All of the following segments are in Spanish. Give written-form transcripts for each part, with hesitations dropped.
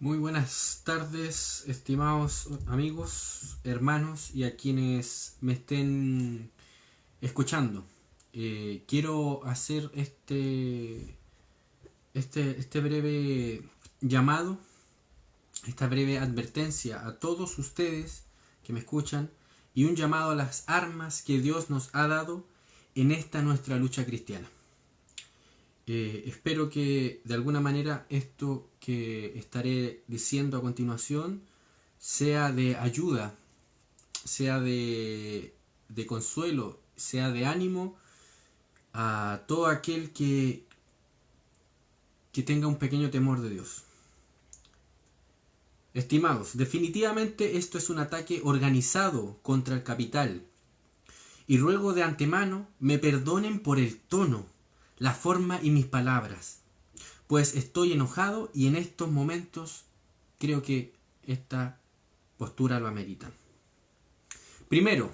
Muy buenas tardes, estimados amigos, hermanos y a quienes me estén escuchando. Quiero hacer este breve llamado, esta breve advertencia a todos ustedes que me escuchan y un llamado a las armas que Dios nos ha dado en esta nuestra lucha cristiana. Espero que de alguna manera esto que estaré diciendo a continuación sea de ayuda, sea de consuelo, sea de ánimo a todo aquel que tenga un pequeño temor de Dios. Estimados, definitivamente esto es un ataque organizado contra el capital y ruego de antemano me perdonen por el tono, la forma y mis palabras, pues estoy enojado y en estos momentos creo que esta postura lo amerita. Primero,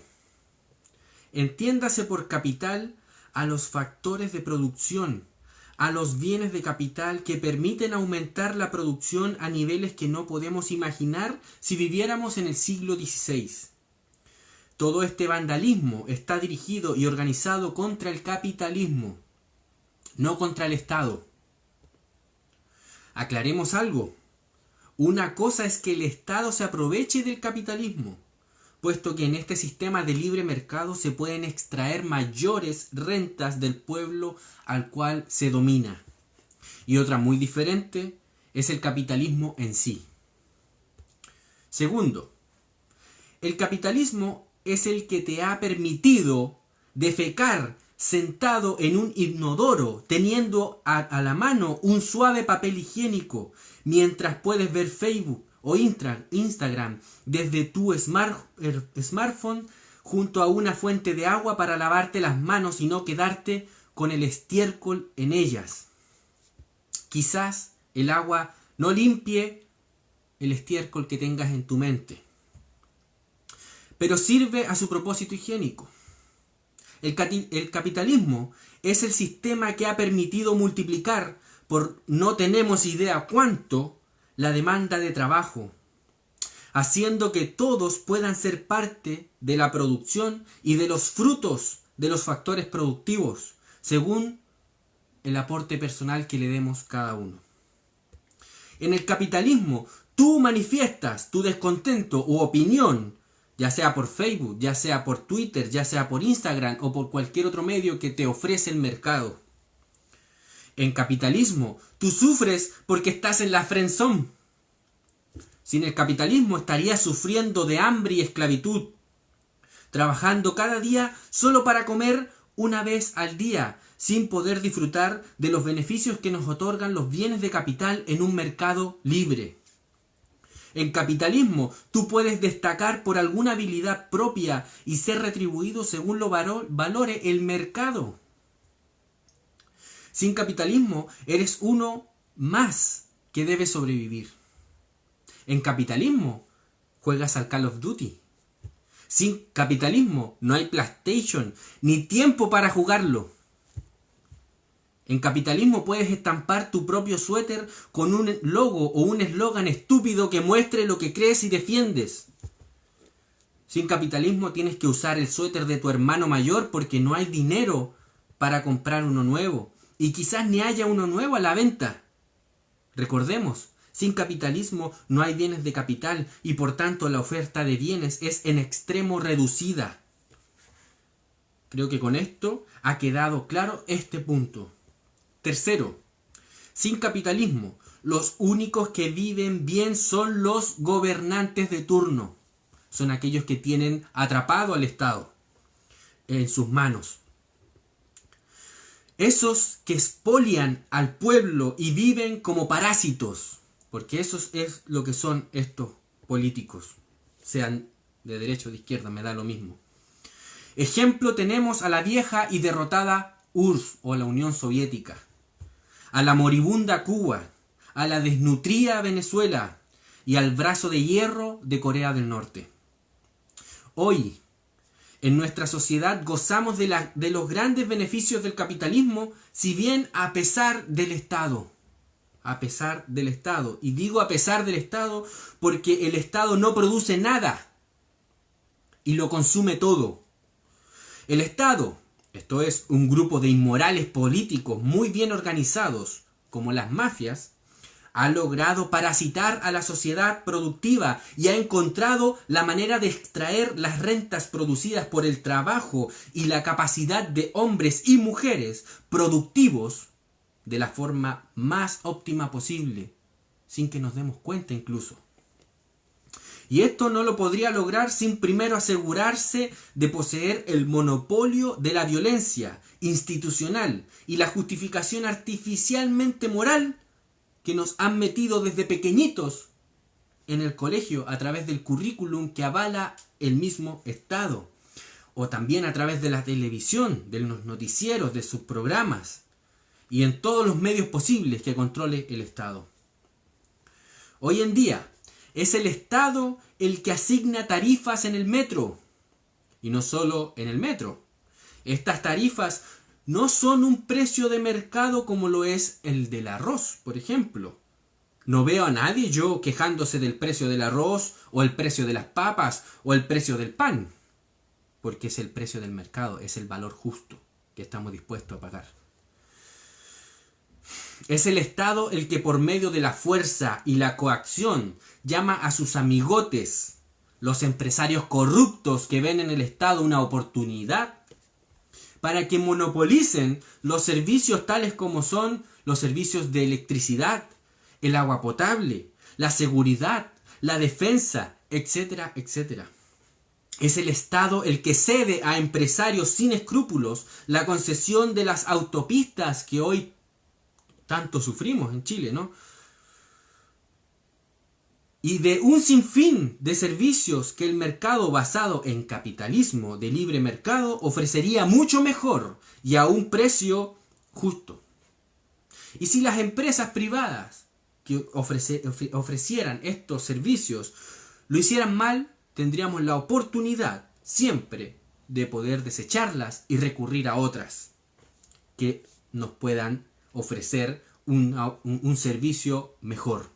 entiéndase por capital a los factores de producción, a los bienes de capital que permiten aumentar la producción a niveles que no podemos imaginar si viviéramos en el siglo XVI. Todo este vandalismo está dirigido y organizado contra el capitalismo, no contra el Estado. Aclaremos algo. Una cosa es que el Estado se aproveche del capitalismo, puesto que en este sistema de libre mercado se pueden extraer mayores rentas del pueblo al cual se domina. Y otra muy diferente es el capitalismo en sí. Segundo, el capitalismo es el que te ha permitido defecar sentado en un inodoro, teniendo a la mano un suave papel higiénico, mientras puedes ver Facebook o Instagram desde tu smartphone junto a una fuente de agua para lavarte las manos y no quedarte con el estiércol en ellas. Quizás el agua no limpie el estiércol que tengas en tu mente, pero sirve a su propósito higiénico. El capitalismo es el sistema que ha permitido multiplicar por no tenemos idea cuánto la demanda de trabajo, haciendo que todos puedan ser parte de la producción y de los frutos de los factores productivos, según el aporte personal que le demos cada uno. En el capitalismo, tú manifiestas tu descontento u opinión, ya sea por Facebook, ya sea por Twitter, ya sea por Instagram o por cualquier otro medio que te ofrece el mercado. En capitalismo, tú sufres porque estás en la friendzone. Sin el capitalismo estarías sufriendo de hambre y esclavitud, trabajando cada día solo para comer una vez al día, sin poder disfrutar de los beneficios que nos otorgan los bienes de capital en un mercado libre. En capitalismo, tú puedes destacar por alguna habilidad propia y ser retribuido según lo valore el mercado. Sin capitalismo, eres uno más que debe sobrevivir. En capitalismo, juegas al Call of Duty. Sin capitalismo, no hay PlayStation, ni tiempo para jugarlo. En capitalismo puedes estampar tu propio suéter con un logo o un eslogan estúpido que muestre lo que crees y defiendes. Sin capitalismo tienes que usar el suéter de tu hermano mayor porque no hay dinero para comprar uno nuevo. Y quizás ni haya uno nuevo a la venta. Recordemos, sin capitalismo no hay bienes de capital y por tanto la oferta de bienes es en extremo reducida. Creo que con esto ha quedado claro este punto. Tercero, sin capitalismo, los únicos que viven bien son los gobernantes de turno. Son aquellos que tienen atrapado al Estado en sus manos. Esos que expolian al pueblo y viven como parásitos, porque eso es lo que son estos políticos, sean de derecha o de izquierda, me da lo mismo. Ejemplo tenemos a la vieja y derrotada URSS o la Unión Soviética, a la moribunda Cuba, a la desnutrida Venezuela y al brazo de hierro de Corea del Norte. Hoy, en nuestra sociedad gozamos de los grandes beneficios del capitalismo, si bien a pesar del Estado. a pesar del Estado. Y digo a pesar del Estado porque el Estado no produce nada y lo consume todo. El Estado, esto es un grupo de inmorales políticos muy bien organizados, como las mafias, ha logrado parasitar a la sociedad productiva y ha encontrado la manera de extraer las rentas producidas por el trabajo y la capacidad de hombres y mujeres productivos de la forma más óptima posible, sin que nos demos cuenta incluso. Y esto no lo podría lograr sin primero asegurarse de poseer el monopolio de la violencia institucional y la justificación artificialmente moral que nos han metido desde pequeñitos en el colegio a través del currículum que avala el mismo Estado, o también a través de la televisión, de los noticieros, de sus programas y en todos los medios posibles que controle el Estado. Hoy en día es el Estado el que asigna tarifas en el metro, y no solo en el metro. Estas tarifas no son un precio de mercado como lo es el del arroz, por ejemplo. No veo a nadie yo quejándose del precio del arroz, o el precio de las papas, o el precio del pan, porque es el precio del mercado, es el valor justo que estamos dispuestos a pagar. Es el Estado el que por medio de la fuerza y la coacción llama a sus amigotes, los empresarios corruptos que ven en el Estado una oportunidad para que monopolicen los servicios tales como son los servicios de electricidad, el agua potable, la seguridad, la defensa, etcétera, etcétera. Es el Estado el que cede a empresarios sin escrúpulos la concesión de las autopistas que hoy tanto sufrimos en Chile, ¿no? Y de un sinfín de servicios que el mercado basado en capitalismo de libre mercado ofrecería mucho mejor y a un precio justo. Y si las empresas privadas que ofrecieran estos servicios lo hicieran mal, tendríamos la oportunidad siempre de poder desecharlas y recurrir a otras que nos puedan ofrecer un servicio mejor.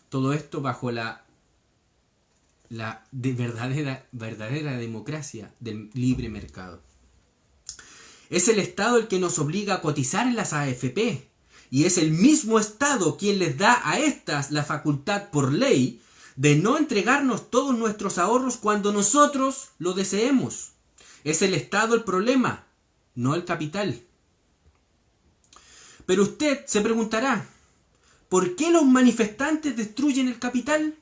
Todo esto bajo la verdadera democracia del libre mercado. Es el Estado el que nos obliga a cotizar en las AFP, y es el mismo Estado quien les da a estas la facultad por ley de no entregarnos todos nuestros ahorros cuando nosotros lo deseemos. Es el Estado el problema, no el capital. Pero usted se preguntará, ¿por qué los manifestantes destruyen el capital?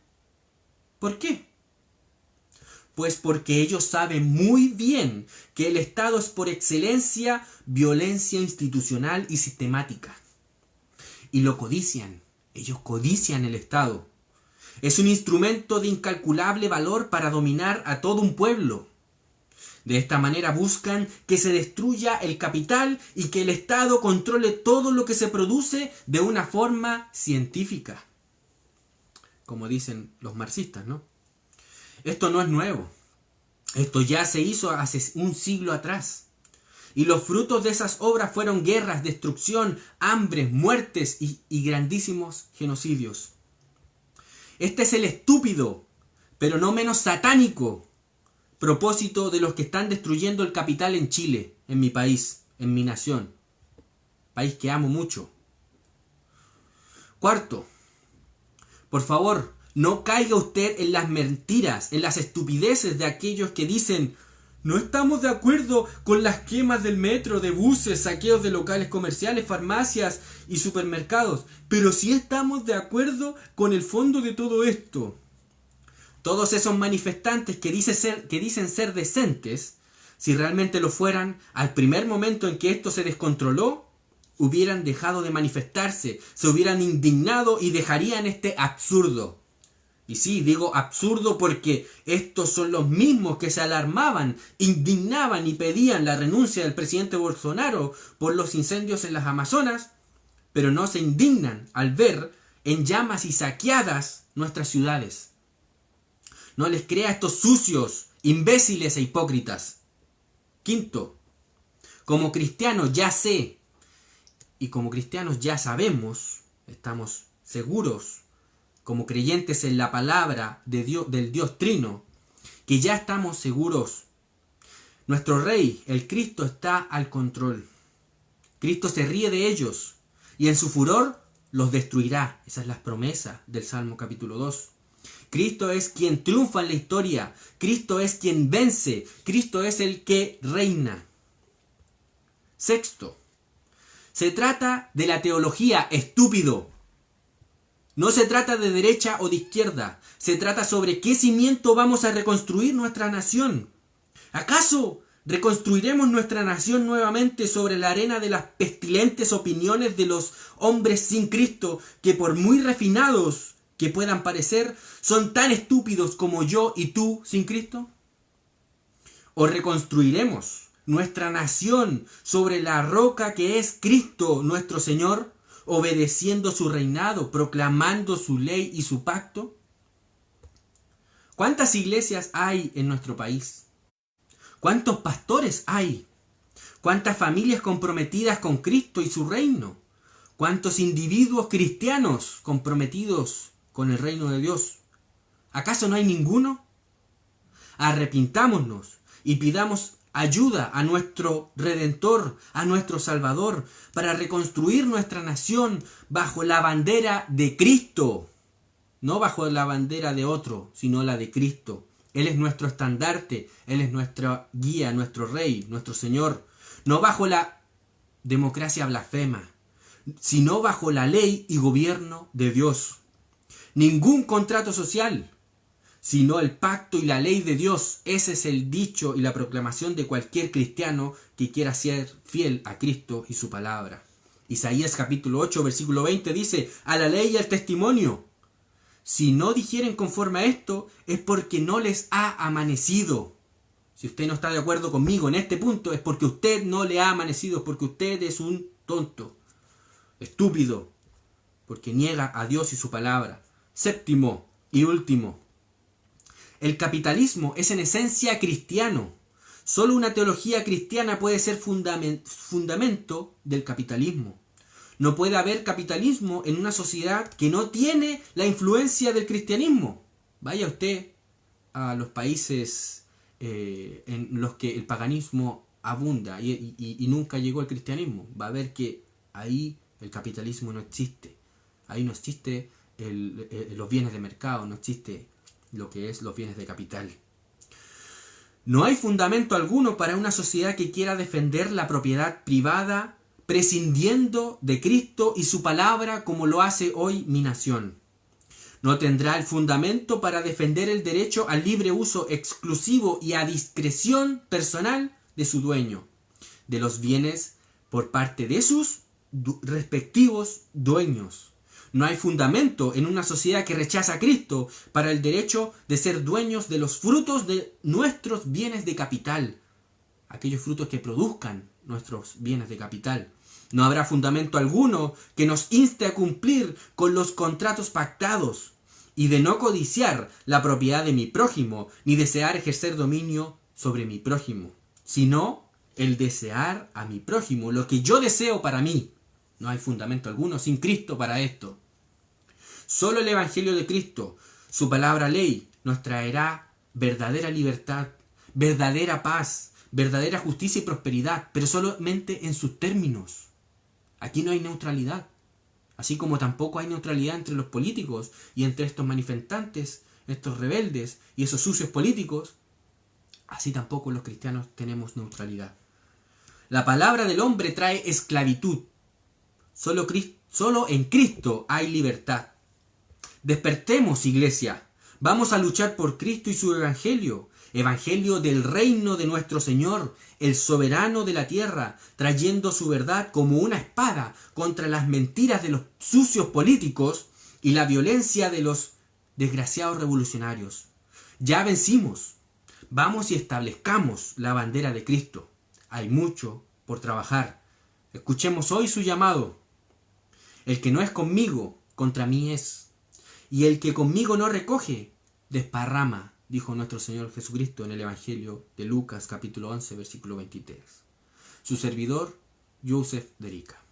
¿Por qué? Pues porque ellos saben muy bien que el Estado es por excelencia violencia institucional y sistemática. Y lo codician. Ellos codician el Estado. Es un instrumento de incalculable valor para dominar a todo un pueblo. De esta manera buscan que se destruya el capital y que el Estado controle todo lo que se produce de una forma científica. Como dicen los marxistas, ¿no? Esto no es nuevo. Esto ya se hizo hace un siglo atrás. Y los frutos de esas obras fueron guerras, destrucción, hambres, muertes y grandísimos genocidios. Este es el estúpido, pero no menos satánico, propósito de los que están destruyendo el capital en Chile, en mi país, en mi nación. País que amo mucho. Cuarto, por favor, no caiga usted en las mentiras, en las estupideces de aquellos que dicen: no estamos de acuerdo con las quemas del metro, de buses, saqueos de locales comerciales, farmacias y supermercados, pero sí estamos de acuerdo con el fondo de todo esto. Todos esos manifestantes que dicen ser decentes, si realmente lo fueran, al primer momento en que esto se descontroló, hubieran dejado de manifestarse, se hubieran indignado y dejarían este absurdo. Y sí, digo absurdo porque estos son los mismos que se alarmaban, indignaban y pedían la renuncia del presidente Bolsonaro por los incendios en las Amazonas, pero no se indignan al ver en llamas y saqueadas nuestras ciudades. No les crea a estos sucios, imbéciles e hipócritas. Quinto, como cristianos ya sé, y como cristianos ya sabemos, Estamos seguros, como creyentes en la palabra de Dios, del Dios Trino, que ya estamos seguros. Nuestro Rey, el Cristo, está al control. Cristo se ríe de ellos y en su furor los destruirá. Esa es la promesa del Salmo capítulo 2. Cristo es quien triunfa en la historia. Cristo es quien vence. Cristo es el que reina. Sexto, se trata de la teología, estúpido. No se trata de derecha o de izquierda. Se trata sobre qué cimiento vamos a reconstruir nuestra nación. ¿Acaso reconstruiremos nuestra nación nuevamente sobre la arena de las pestilentes opiniones de los hombres sin Cristo, que por muy refinados que puedan parecer, son tan estúpidos como yo y tú sin Cristo? ¿O reconstruiremos nuestra nación sobre la roca que es Cristo nuestro Señor, obedeciendo su reinado, proclamando su ley y su pacto? ¿Cuántas iglesias hay en nuestro país? ¿Cuántos pastores hay? ¿Cuántas familias comprometidas con Cristo y su reino? ¿Cuántos individuos cristianos comprometidos con el reino de Dios? ¿Acaso no hay ninguno? Arrepintámonos y pidamos ayuda a nuestro Redentor, a nuestro Salvador, para reconstruir nuestra nación bajo la bandera de Cristo. No bajo la bandera de otro, sino la de Cristo. Él es nuestro estandarte, Él es nuestra guía, nuestro Rey, nuestro Señor. No bajo la democracia blasfema, sino bajo la ley y gobierno de Dios. Ningún contrato social, sino el pacto y la ley de Dios. Ese es el dicho y la proclamación de cualquier cristiano que quiera ser fiel a Cristo y su palabra. Isaías capítulo 8, versículo 20 dice: a la ley y al testimonio. Si no dijeren conforme a esto, es porque no les ha amanecido. Si usted no está de acuerdo conmigo en este punto, es porque usted no le ha amanecido, porque usted es un tonto, estúpido, porque niega a Dios y su palabra. Séptimo y último, el capitalismo es en esencia cristiano. Solo una teología cristiana puede ser fundamento del capitalismo. No puede haber capitalismo en una sociedad que no tiene la influencia del cristianismo. Vaya usted a los países en los que el paganismo abunda y nunca llegó el cristianismo. Va a ver que ahí el capitalismo no existe. Ahí no existe los bienes de mercado, no existe lo que es los bienes de capital. No hay fundamento alguno para una sociedad que quiera defender la propiedad privada prescindiendo de Cristo y su palabra como lo hace hoy mi nación. No tendrá el fundamento para defender el derecho al libre uso exclusivo y a discreción personal de su dueño, de los bienes por parte de sus respectivos dueños. No hay fundamento en una sociedad que rechaza a Cristo para el derecho de ser dueños de los frutos de nuestros bienes de capital, aquellos frutos que produzcan nuestros bienes de capital. No habrá fundamento alguno que nos inste a cumplir con los contratos pactados y de no codiciar la propiedad de mi prójimo, ni desear ejercer dominio sobre mi prójimo, sino el desear a mi prójimo lo que yo deseo para mí. No hay fundamento alguno sin Cristo para esto. Solo el Evangelio de Cristo, su palabra ley, nos traerá verdadera libertad, verdadera paz, verdadera justicia y prosperidad, pero solamente en sus términos. Aquí no hay neutralidad, así como tampoco hay neutralidad entre los políticos y entre estos manifestantes, estos rebeldes y esos sucios políticos. Así tampoco los cristianos tenemos neutralidad. La palabra del hombre trae esclavitud. Solo en Cristo hay libertad. Despertemos, iglesia. Vamos a luchar por Cristo y su evangelio. Evangelio del reino de nuestro Señor, el soberano de la tierra, trayendo su verdad como una espada contra las mentiras de los sucios políticos y la violencia de los desgraciados revolucionarios. Ya vencimos. Vamos y establezcamos la bandera de Cristo. Hay mucho por trabajar. Escuchemos hoy su llamado. El que no es conmigo, contra mí es. Y el que conmigo no recoge, desparrama, dijo nuestro Señor Jesucristo en el Evangelio de Lucas capítulo 11 versículo 23. Su servidor, Joseph Derica.